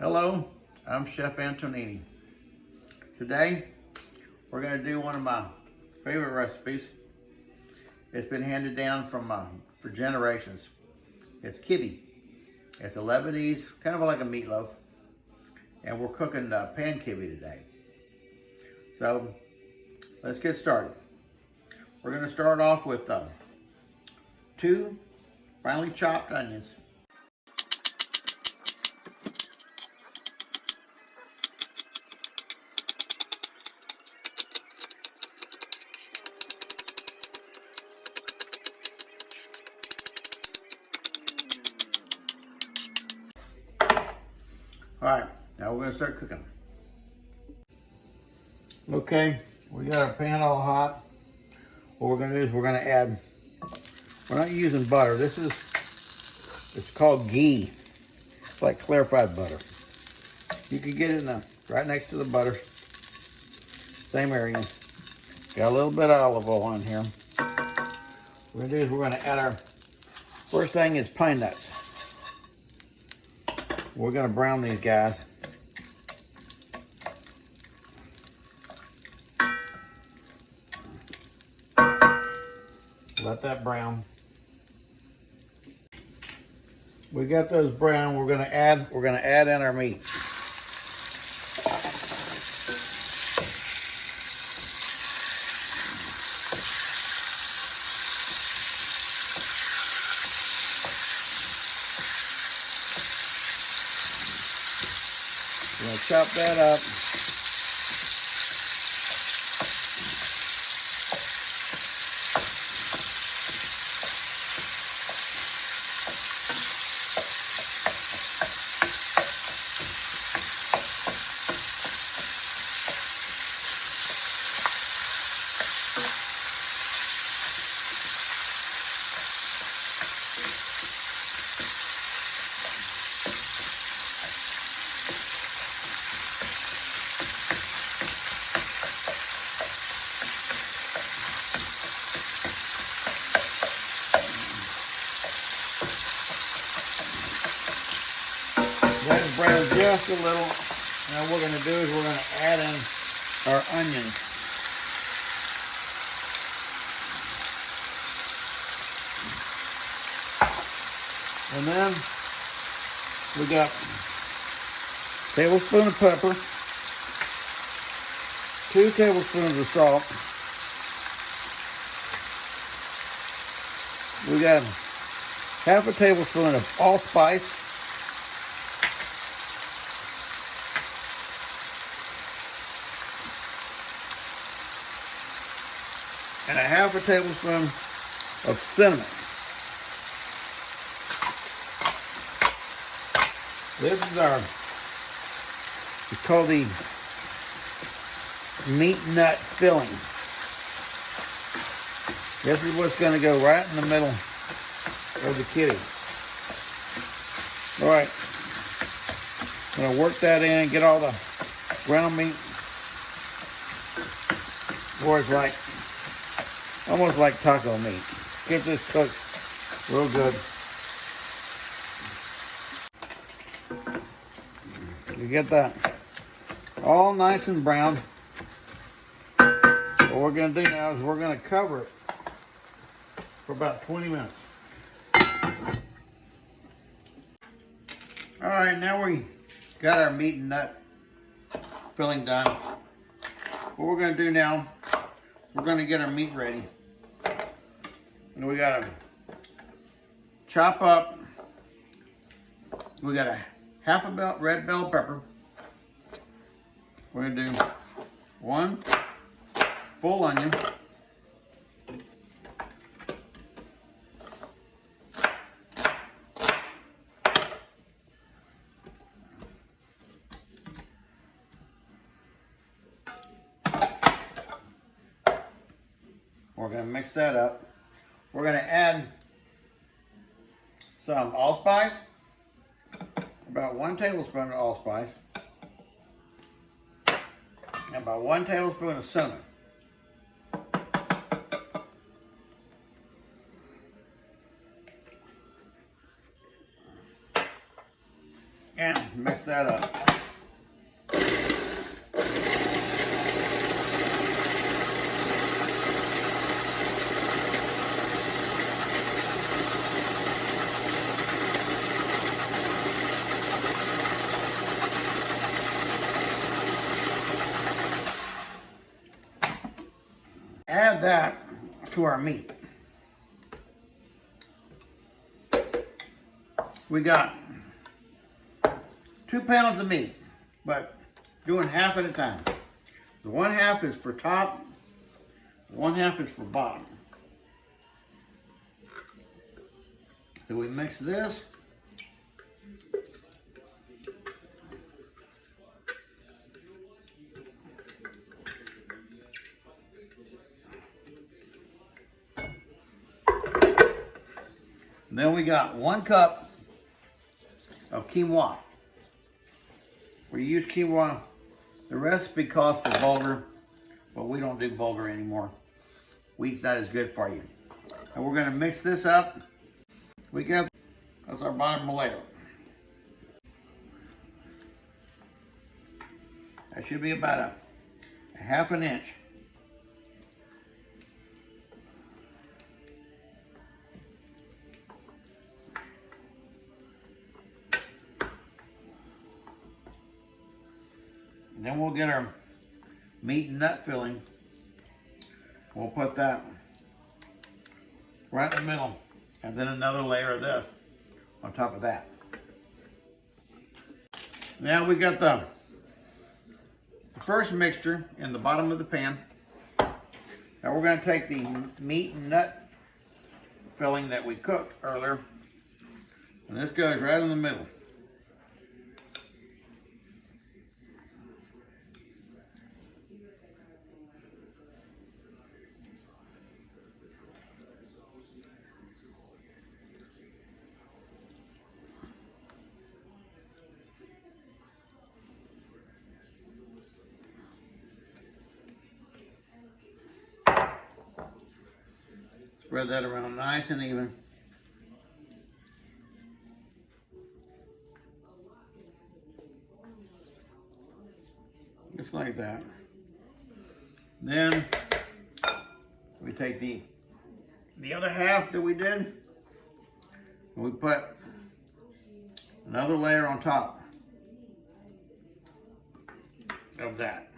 Hello, I'm Chef Antonini. Today, we're going to do one of my favorite recipes. It's been handed down from for generations. It's kibbi. It's a Lebanese, kind of like a meatloaf. And we're cooking pan kibbi today. So, let's get started. We're going to start off with 2 finely chopped onions. All right, now we're gonna start cooking. Okay, we got our pan all hot. What we're gonna do is we're gonna add, we're not using butter. It's called ghee. It's like clarified butter. You can get it right next to the butter. Same area. Got a little bit of olive oil in here. What we're gonna do is we're gonna add our, first thing is pine nuts. We're gonna brown these guys. Let that brown. We got those brown. We're gonna add in our meat. We're gonna chop that up. That's brown just a little. Now what we're going to do is we're going to add in our onions. And then we got a tablespoon of pepper, 2 tablespoons of salt. We got half a tablespoon of allspice. And a half a tablespoon of cinnamon. This is it's called the meat nut filling. This is what's going to go right in the middle of the kibbi. All right, I'm going to work that in, get all the ground meat where it's like, almost like taco meat. Get this cooked real good. You get that all nice and brown. What we're going to do now is we're going to cover it for about 20 minutes. All right, now we got our meat and nut filling done. What we're going to do now, we're going to get our meat ready. And we got to chop up, we got a half a red bell pepper. We're going to do 1 full onion. We're going to mix that up. We're going to add some allspice, about 1 tablespoon of allspice, and about 1 tablespoon of cinnamon. And mix that up. Add that to our meat. We got 2 pounds of meat, but doing half at a time. The 1/2 is for top, the 1/2 is for bottom. So we mix this. Then we got 1 cup of quinoa. We use quinoa. The recipe calls for bulgur, but we don't do bulgur anymore. Wheat's not as good for you. And we're gonna mix this up. We got, that's our bottom layer. That should be about a 1/2 inch. Then we'll get our meat and nut filling. We'll put that right in the middle, and then another layer of this on top of that. Now we got the first mixture in the bottom of the pan. Now we're going to take the meat and nut filling that we cooked earlier, and this goes right in the middle. Spread that around nice and even. Just like that. Then we take the other half that we did, and we put another layer on top of that.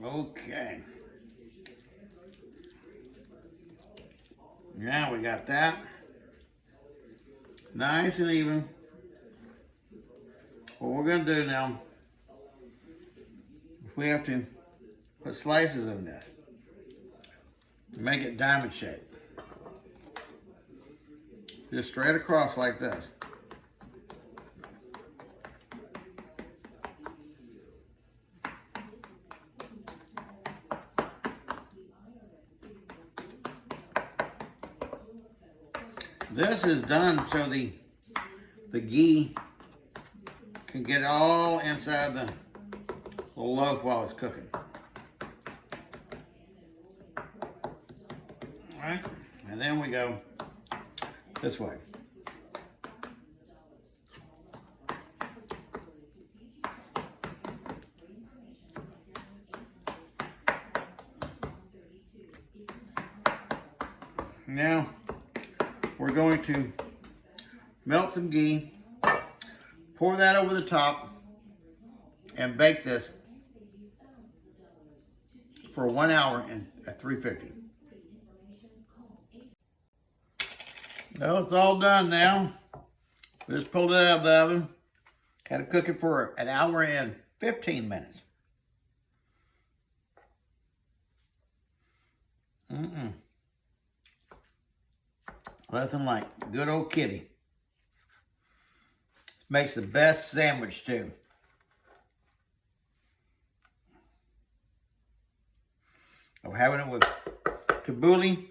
Okay. Now we got that. Nice and even. What we're going to do now, we have to put slices in this. Make it diamond shaped. Just straight across like this. This is done so the ghee can get all inside the loaf while it's cooking. All right, and then we go this way. Now we're going to melt some ghee, pour that over the top, and bake this for 1 hour at 350. Well, it's all done now. We just pulled it out of the oven. Had to cook it for 1 hour and 15 minutes. Nothing like good old kibbi. Makes the best sandwich too. I'm having it with tabbouleh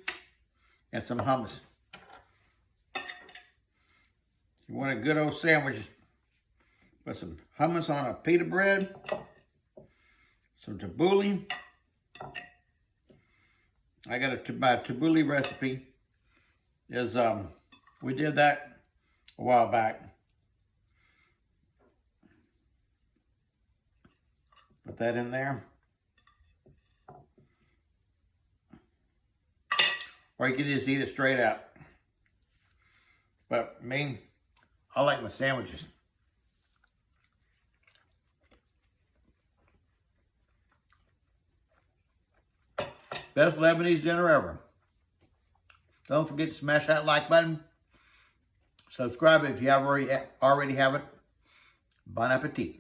and some hummus. You want a good old sandwich, put some hummus on a pita bread, some tabbouleh. I got my tabbouleh recipe. We did that a while back. Put that in there. Or you can just eat it straight out. But me, I like my sandwiches. Best Lebanese dinner ever. Don't forget to smash that like button. Subscribe if you already have it. Bon appetit.